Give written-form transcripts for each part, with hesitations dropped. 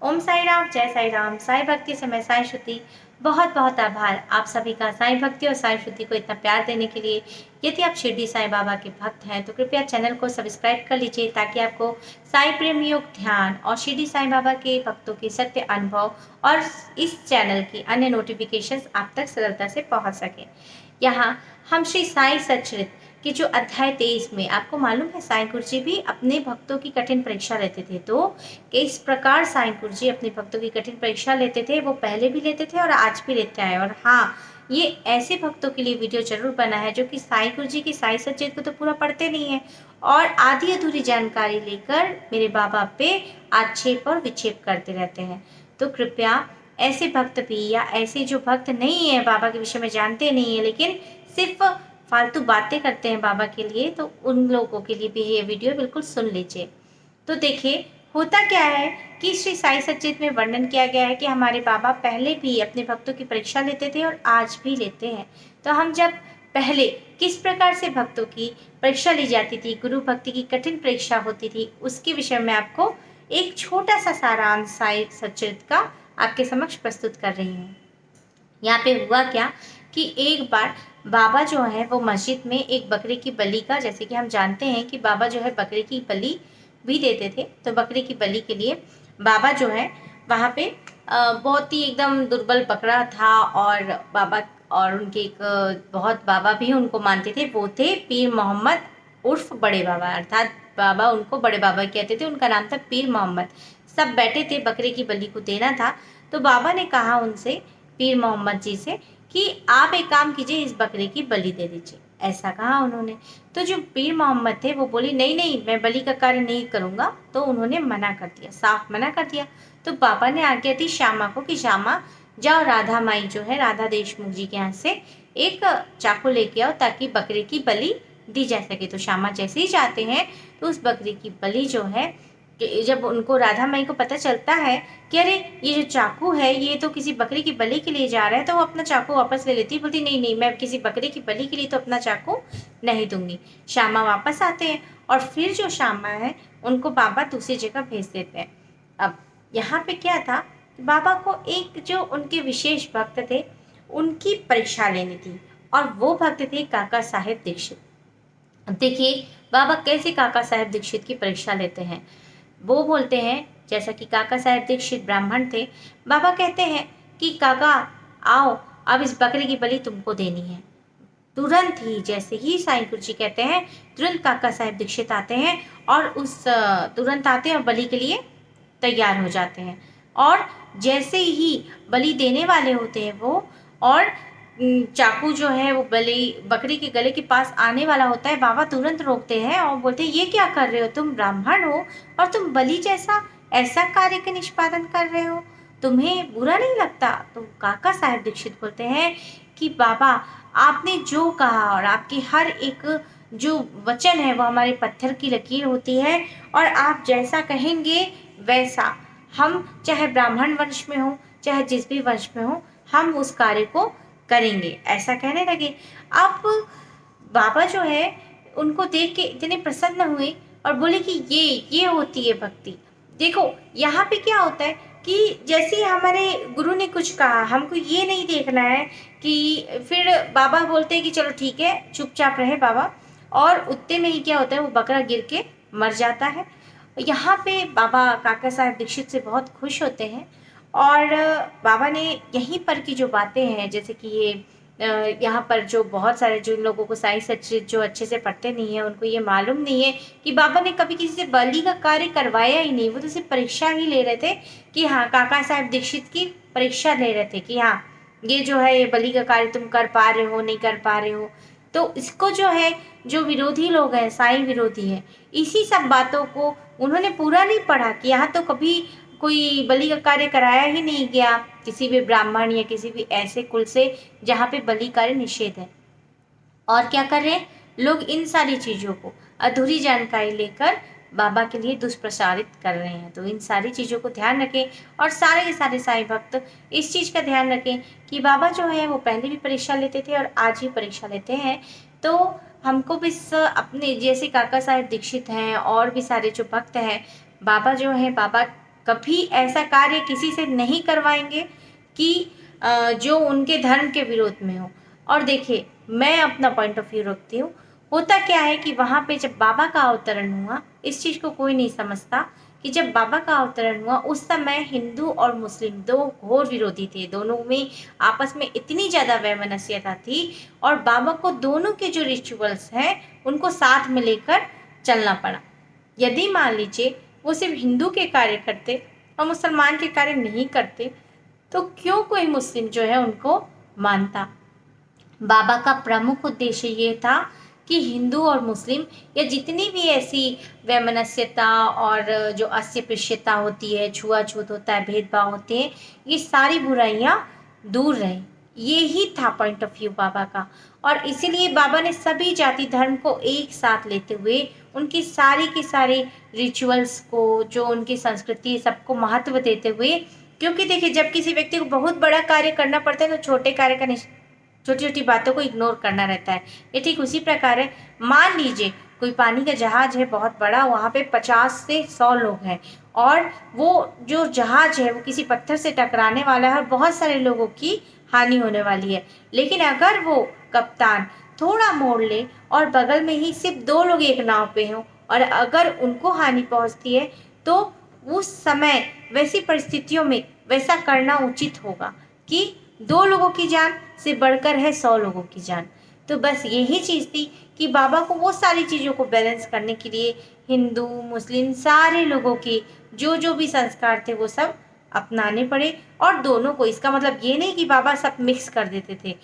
ओम साई राम, जय साई राम। साई भक्ति से मैं साई श्रुति बहुत बहुत आभार आप सभी का साई भक्ति और साई श्रुति को इतना प्यार देने के लिए। यदि आप शिरडी साई बाबा के भक्त हैं तो कृपया चैनल को सब्सक्राइब कर लीजिए ताकि आपको साई प्रेम योग ध्यान और शिरडी साई बाबा के भक्तों के सत्य अनुभव और इस चैनल की अन्य नोटिफिकेशंस आप तक सरलता से पहुंच सके। यहाँ हम श्री साई सच्चरित कि जो अध्याय 23 में आपको मालूम है साईं गुरु जी भी अपने भक्तों की कठिन परीक्षा लेते थे। तो किस प्रकार साईं गुरु जी अपने भक्तों की कठिन परीक्षा लेते थे, वो पहले भी लेते थे और आज भी लेते आए। और हाँ, ये ऐसे भक्तों के लिए वीडियो जरूर बना है जो कि साईं गुरु जी की साई सच्चरित को तो पूरा पढ़ते नहीं है और आधी अधूरी जानकारी लेकर मेरे बाबा पे आक्षेप और विक्षेप करते रहते हैं। तो कृपया ऐसे भक्त भी या ऐसे जो भक्त नहीं है, बाबा के विषय में जानते नहीं है लेकिन सिर्फ फालतू बातें करते हैं बाबा के लिए, तो उन लोगों के लिए भी ये वीडियो बिल्कुल सुन लीजिए। तो देखिए होता क्या है कि श्री साई सच्चित में वर्णन किया गया है कि हमारे बाबा पहले भी अपने भक्तों की परीक्षा लेते थे और आज भी लेते हैं। तो हम जब पहले किस प्रकार से भक्तों की परीक्षा ली जाती थी, गुरु भक्ति की कठिन परीक्षा होती थी, उसके विषय में आपको एक छोटा सा सारांश साई सच्चित का आपके समक्ष प्रस्तुत कर रही हूँ। यहाँ पे हुआ क्या कि एक बार बाबा जो है वो मस्जिद में एक बकरे की बलि का, जैसे कि हम जानते हैं कि बाबा जो है बकरे की बलि भी देते थे, तो बकरे की बलि के लिए बाबा जो है वहाँ पे बहुत ही एकदम दुर्बल बकरा था और बाबा और उनके एक बहुत बाबा भी उनको मानते थे, वो थे पीर मोहम्मद उर्फ बड़े बाबा, अर्थात बाबा उनको बड़े बाबा कहते थे, उनका नाम था पीर मोहम्मद। सब बैठे थे, बकरे की बलि को देना था। तो बाबा ने कहा उनसे, पीर मोहम्मद जी से, कि आप एक काम कीजिए, इस बकरे की बलि दे दीजिए, ऐसा कहा उन्होंने। तो जो पीर मोहम्मद थे वो बोले नहीं नहीं, मैं बलि का कार्य नहीं करूँगा। तो उन्होंने मना कर दिया, साफ मना कर दिया। तो बाबा ने आज्ञा दी श्यामा को कि श्यामा जाओ, राधा माई जो है राधा देशमुख जी के यहाँ से एक चाकू लेके आओ ताकि बकरे की बलि दी जा सके। तो श्यामा जैसे ही जाते हैं तो उस बकरे की बलि जो है, जब उनको राधा माई को पता चलता है कि अरे ये जो चाकू है ये तो किसी बकरी की बलि के लिए जा रहा है, तो वो अपना चाकू वापस ले लेती, बोलती नहीं नहीं, मैं किसी बकरे की बलि के लिए तो अपना चाकू नहीं दूंगी। श्यामा वापस आते हैं और फिर जो श्यामा है उनको बाबा दूसरी जगह भेज देते हैं। अब यहाँ पे क्या था, बाबा को एक जो उनके विशेष भक्त थे उनकी परीक्षा लेनी थी और वो भक्त थे काका साहेब दीक्षित। अब देखिए बाबा कैसे काका साहेब दीक्षित की परीक्षा लेते हैं। वो बोलते हैं, जैसा कि काका साहेब दीक्षित ब्राह्मण थे, बाबा कहते हैं कि काका आओ, अब इस बकरे की बलि तुमको देनी है। तुरंत ही जैसे ही साईं गुरु जी कहते हैं, तुरंत काका साहेब दीक्षित आते हैं और तुरंत आते हैं और बलि के लिए तैयार हो जाते हैं। और जैसे ही बलि देने वाले होते हैं वो, और चाकू जो है वो बकरी के गले के पास आने वाला होता है, बाबा तुरंत रोकते हैं और बोलते हैं ये क्या कर रहे हो, तुम ब्राह्मण हो और तुम बलि जैसा ऐसा कार्य के निष्पादन कर रहे हो, तुम्हें बुरा नहीं लगता? तो काका साहेब दीक्षित बोलते हैं कि बाबा आपने जो कहा और आपकी हर एक जो वचन है वो हमारे पत्थर की लकीर होती है और आप जैसा कहेंगे वैसा, हम चाहे ब्राह्मण वंश में हो चाहे जिस भी वंश में हो, हम उस कार्य को करेंगे, ऐसा कहने लगे। अब बाबा जो है उनको देख के इतने प्रसन्न हुए और बोले कि ये होती है भक्ति। देखो यहाँ पे क्या होता है कि जैसे ही हमारे गुरु ने कुछ कहा, हमको ये नहीं देखना है कि फिर बाबा बोलते हैं कि चलो ठीक है चुपचाप रहे बाबा, और उतने में ही क्या होता है वो बकरा गिर के मर जाता है। यहाँ पे बाबा काका साहेब दीक्षित से बहुत खुश होते हैं और बाबा ने यहीं पर की जो बातें हैं, जैसे कि ये यहाँ पर जो बहुत सारे जिन लोगों को साई सच्चित जो अच्छे से पढ़ते नहीं है उनको ये मालूम नहीं है कि बाबा ने कभी किसी से बलि का कार्य करवाया ही नहीं। वो तो सिर्फ परीक्षा ही ले रहे थे कि हाँ, काका साहेब दीक्षित की परीक्षा ले रहे थे कि हाँ ये जो है ये बलि का कार्य तुम कर पा रहे हो नहीं कर पा रहे हो। तो इसको जो है, जो विरोधी लोग हैं, साई विरोधी हैं, इसी सब बातों को उन्होंने पूरा नहीं पढ़ा कि यहाँ तो कभी कोई बलि का कार्य कराया ही नहीं गया किसी भी ब्राह्मण या किसी भी ऐसे कुल से जहाँ पे बलि कार्य निषेध है। और क्या कर रहे हैं लोग, इन सारी चीज़ों को अधूरी जानकारी लेकर बाबा के लिए दुष्प्रचारित कर रहे हैं। तो इन सारी चीज़ों को ध्यान रखें और सारे के सारे साईं भक्त इस चीज़ का ध्यान रखें कि बाबा जो है वो पहले भी परीक्षा लेते थे और आज भी परीक्षा लेते हैं। तो हमको भी अपने जैसे काका साहेब दीक्षित हैं और भी सारे जो भक्त हैं, बाबा जो है बाबा कभी ऐसा कार्य किसी से नहीं करवाएंगे कि जो उनके धर्म के विरोध में हो। और देखिए, मैं अपना पॉइंट ऑफ व्यू रखती हूँ। होता क्या है कि वहाँ पे जब बाबा का अवतरण हुआ, इस चीज़ को कोई नहीं समझता कि जब बाबा का अवतरण हुआ उस समय हिंदू और मुस्लिम दो घोर विरोधी थे। दोनों में आपस में इतनी ज़्यादा वैमनस्यता थी और बाबा को दोनों के जो रिचुअल्स हैं उनको साथ में लेकर चलना पड़ा। यदि मान लीजिए वो सिर्फ हिंदू के कार्य करते और मुसलमान के कार्य नहीं करते तो क्यों कोई मुस्लिम जो है उनको मानता। बाबा का प्रमुख उद्देश्य ये था कि हिंदू और मुस्लिम या जितनी भी ऐसी वैमनस्यता और जो अस्पृश्यता होती है, छुआछूत होता है, भेदभाव होते हैं, ये सारी बुराइयां दूर रहें। ये ही था पॉइंट ऑफ व्यू बाबा का। और इसीलिए बाबा ने सभी जाति धर्म को एक साथ लेते हुए उनकी सारी की सारी रिचुअल्स को, जो उनकी संस्कृति है, सबको महत्व देते हुए, क्योंकि देखिए जब किसी व्यक्ति को बहुत बड़ा कार्य करना पड़ता है तो छोटे कार्य का छोटी छोटी बातों को इग्नोर करना रहता है। ये ठीक उसी प्रकार है। मान लीजिए कोई पानी का जहाज है बहुत बड़ा, वहाँ पे 50 से 100 लोग हैं और वो जो जहाज है वो किसी पत्थर से टकराने वाला है और बहुत सारे लोगों की हानि होने वाली है। लेकिन अगर वो कप्तान थोड़ा मोड़ ले और बगल में ही सिर्फ 2 लोग एक नाव पे हों और अगर उनको हानि पहुँचती है तो उस समय वैसी परिस्थितियों में वैसा करना उचित होगा कि 2 लोगों की जान से बढ़कर है 100 लोगों की जान। तो बस यही चीज़ थी कि बाबा को वो सारी चीज़ों को बैलेंस करने के लिए हिंदू मुस्लिम सारे लोगों के जो जो भी संस्कार थे वो सब अपनाने पड़े और दोनों को। इसका मतलब ये नहीं कि बाबा सब मिक्स कर देते थे।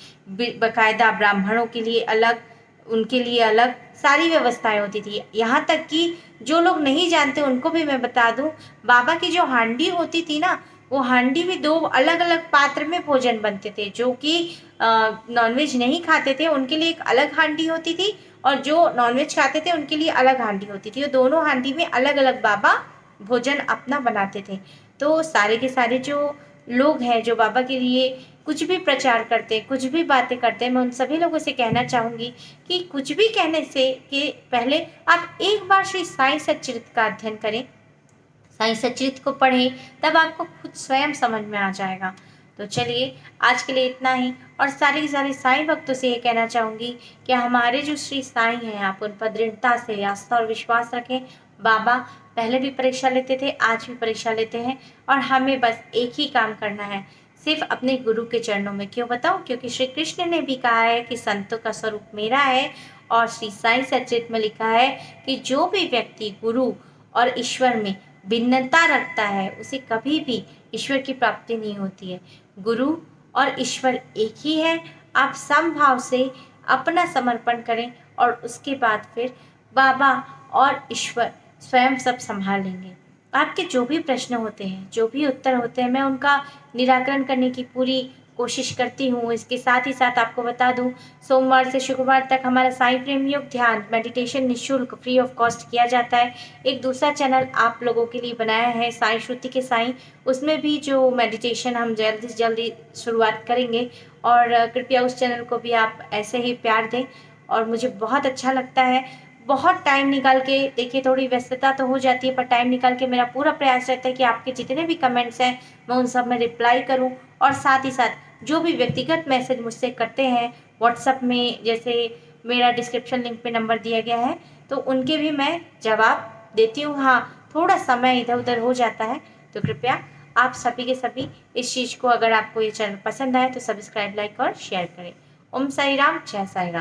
बाकायदा ब्राह्मणों के लिए अलग, उनके लिए अलग सारी व्यवस्थाएं होती थी। यहाँ तक कि जो लोग नहीं जानते उनको भी मैं बता दूं, बाबा की जो हांडी होती थी ना, वो हांडी भी 2 अलग अलग पात्र में भोजन बनते थे। जो कि नॉनवेज नहीं खाते थे उनके लिए एक अलग हांडी होती थी और जो नॉनवेज खाते थे उनके लिए अलग हांडी होती थी। और दोनों हांडी में अलग अलग बाबा भोजन अपना बनाते थे। तो सारे के सारे जो लोग हैं जो बाबा के लिए कुछ भी प्रचार करते हैं, कुछ भी बातें करते हैं, मैं उन सभी लोगों से कहना चाहूँगी कि कुछ भी कहने से कि पहले आप एक बार श्री साईं सच्चरित का अध्ययन करें, साईं सच्चरित को पढ़ें, तब आपको खुद स्वयं समझ में आ जाएगा। तो चलिए आज के लिए इतना ही। और सारे के सारे साईं भक्तों से ये कहना चाहूँगी कि हमारे जो श्री साईं हैं आप उन पर दृढ़ता से आस्था और विश्वास रखें। बाबा पहले भी परीक्षा लेते थे, आज भी परीक्षा लेते हैं और हमें बस एक ही काम करना है, सिर्फ अपने गुरु के चरणों में। क्यों बताऊं? क्योंकि श्री कृष्ण ने भी कहा है कि संतों का स्वरूप मेरा है और श्री साईं सच्चरित में लिखा है कि जो भी व्यक्ति गुरु और ईश्वर में भिन्नता रखता है उसे कभी भी ईश्वर की प्राप्ति नहीं होती है। गुरु और ईश्वर एक ही है। आप समभाव से अपना समर्पण करें और उसके बाद फिर बाबा और ईश्वर स्वयं सब संभाल लेंगे। आपके जो भी प्रश्न होते हैं, जो भी उत्तर होते हैं, मैं उनका निराकरण करने की पूरी कोशिश करती हूँ। इसके साथ ही साथ आपको बता दूँ, सोमवार से शुक्रवार तक हमारा साईं प्रेम योग ध्यान मेडिटेशन निःशुल्क फ्री ऑफ कॉस्ट किया जाता है। एक दूसरा चैनल आप लोगों के लिए बनाया है साईं श्रुति के साईं, उसमें भी जो मेडिटेशन हम जल्दी से जल्दी शुरुआत करेंगे और कृपया उस चैनल को भी आप ऐसे ही प्यार दें और मुझे बहुत अच्छा लगता है। बहुत टाइम निकाल के, देखिए थोड़ी व्यस्तता तो हो जाती है पर टाइम निकाल के मेरा पूरा प्रयास रहता है कि आपके जितने भी कमेंट्स हैं मैं उन सब में रिप्लाई करूं और साथ ही साथ जो भी व्यक्तिगत मैसेज मुझसे करते हैं व्हाट्सएप में, जैसे मेरा डिस्क्रिप्शन लिंक पे नंबर दिया गया है, तो उनके भी मैं जवाब देती हूँ। हाँ, थोड़ा समय इधर उधर हो जाता है तो कृपया आप सभी के सभी इस चीज़ को, अगर आपको ये चैनल पसंद आए तो सब्सक्राइब, लाइक और शेयर करें। ओम साई राम, जय साई राम।